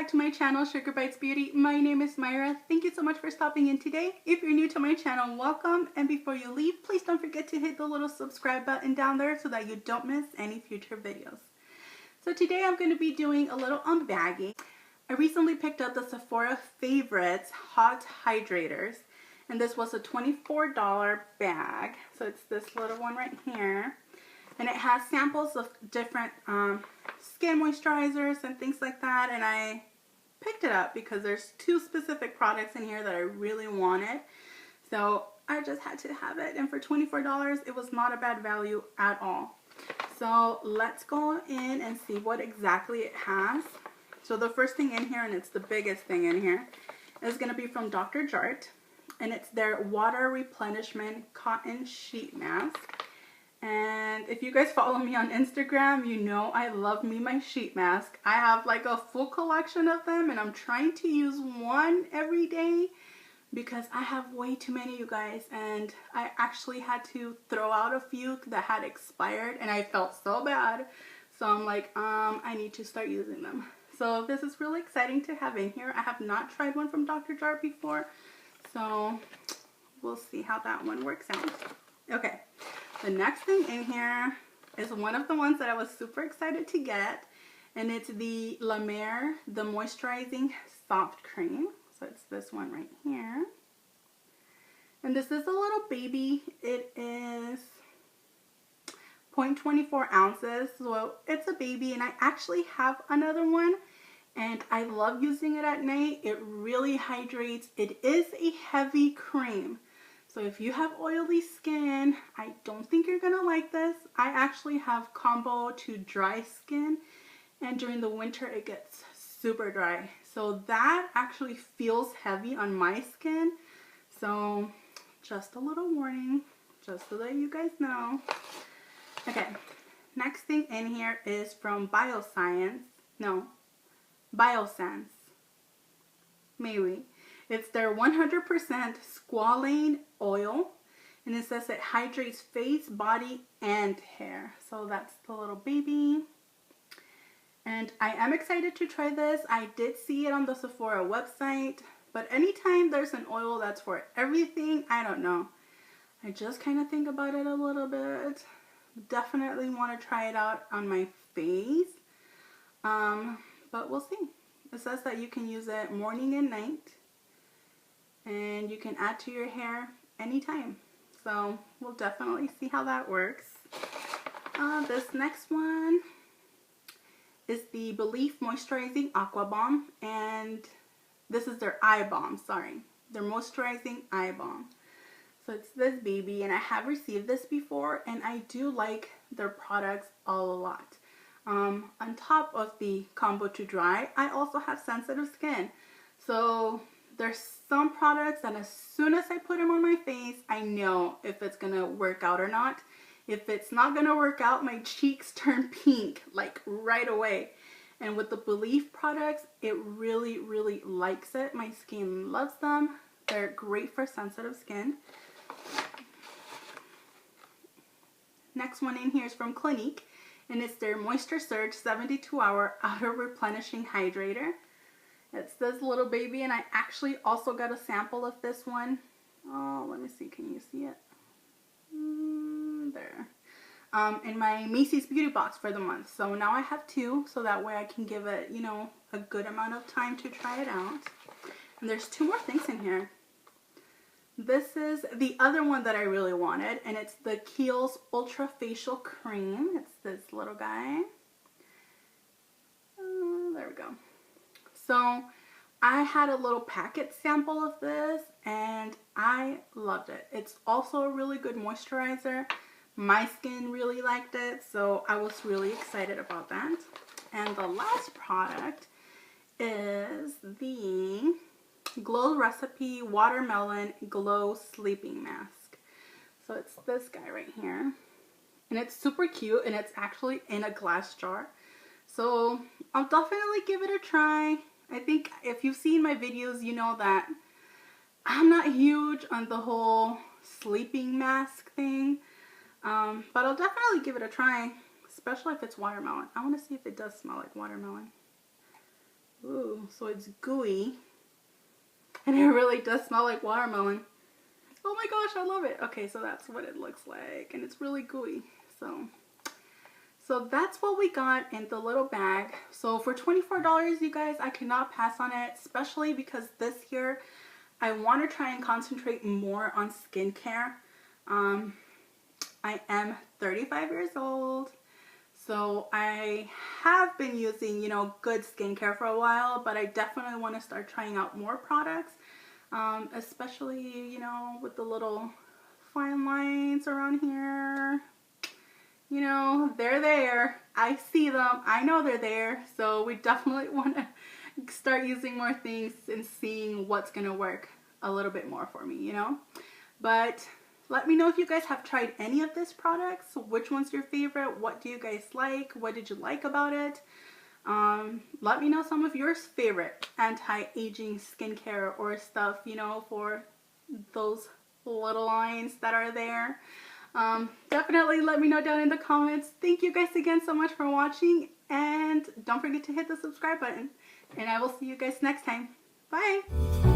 back to my channel, Sugar Bites Beauty. My name is Myra. Thank you so much for stopping in today. If you're new to my channel, welcome. And before you leave, please don't forget to hit the little subscribe button down there so that you don't miss any future videos. So today I'm going to be doing a little unbagging. I recently picked up the Sephora Favorites Hot Hydrators. And this was a $24 bag. So it's this little one right here. And it has samples of different skin moisturizers and things like that. And I picked it up because there's two specific products in here that I really wanted. So I just had to have it. And for $24, it was not a bad value at all. So let's go in and see what exactly it has. So the first thing in here, and it's the biggest thing in here, is going to be from Dr. Jart. And it's their Water Replenishment Cotton Sheet Mask. And if you guys follow me on Instagram, you know I love me my sheet mask. I have like a full collection of them and I'm trying to use one every day because I have way too many, you guys. And I actually had to throw out a few that had expired and I felt so bad. So I'm like, I need to start using them. So this is really exciting to have in here. I have not tried one from Dr. Jart before. So we'll see how that one works out. Okay. The next thing in here is one of the ones that I was super excited to get, and it's the La Mer, the Moisturizing Soft Cream. So it's this one right here. And this is a little baby. It is 0.24 ounces. So it's a baby, and I actually have another one, and I love using it at night. It really hydrates. It is a heavy cream. So if you have oily skin, I don't think you're gonna like this. I actually have combo to dry skin, and during the winter it gets super dry. So that actually feels heavy on my skin. So just a little warning, just so that you guys know. Okay, next thing in here is from Biosense. Maybe. It's their 100% squalane oil, and it says it hydrates face, body, and hair. So that's the little baby. And I am excited to try this. I did see it on the Sephora website, but anytime there's an oil that's for everything, I don't know. I just kind of think about it a little bit. Definitely want to try it out on my face, but we'll see. It says that you can use it morning and night. And you can add to your hair anytime. So we'll definitely see how that works. This next one is the Belief Moisturizing Aqua Balm. And this is their eye balm, sorry. Their moisturizing eye balm. So it's this baby, and I have received this before, and I do like their products a lot. On top of the combo to dry, I also have sensitive skin. So there's some products that as soon as I put them on my face, I know if it's going to work out or not. If it's not going to work out, my cheeks turn pink like right away. And with the Belief products, it really, really likes it. My skin loves them. They're great for sensitive skin. Next one in here is from Clinique, and it's their Moisture Surge 72-Hour Outer Replenishing Hydrator. It's this little baby, and I actually also got a sample of this one. Oh, let me see. Can you see it? There. In my Macy's Beauty Box for the month. So now I have two, so that way I can give it, you know, a good amount of time to try it out. And there's two more things in here. This is the other one that I really wanted, and it's the Kiehl's Ultra Facial Cream. It's this little guy. There we go. So I had a little packet sample of this and I loved it. It's also a really good moisturizer. My skin really liked it, so I was really excited about that. And the last product is the Glow Recipe Watermelon Glow Sleeping Mask. So it's this guy right here. And it's super cute, and it's actually in a glass jar. So I'll definitely give it a try. I think if you've seen my videos, you know that I'm not huge on the whole sleeping mask thing. But I'll definitely give it a try, especially if it's watermelon. I want to see if it does smell like watermelon. Ooh, so it's gooey. And it really does smell like watermelon. Oh my gosh, I love it. Okay, so that's what it looks like. And it's really gooey. So that's what we got in the little bag. So for $24, you guys, I cannot pass on it, especially because this year I want to try and concentrate more on skincare. I am 35 years old, so I have been using, you know, good skincare for a while, but I definitely want to start trying out more products, especially, you know, with the little fine lines around here. You know, they're there. I see them. I know they're there. So we definitely want to start using more things and seeing what's going to work a little bit more for me, you know. But let me know if you guys have tried any of these products. Which one's your favorite? What do you guys like? What did you like about it? Let me know some of your favorite anti-aging skincare or stuff, you know, for those little lines that are there. Definitely let me know down in the comments. Thank you guys again so much for watching, and don't forget to hit the subscribe button, and I will see you guys next time. Bye!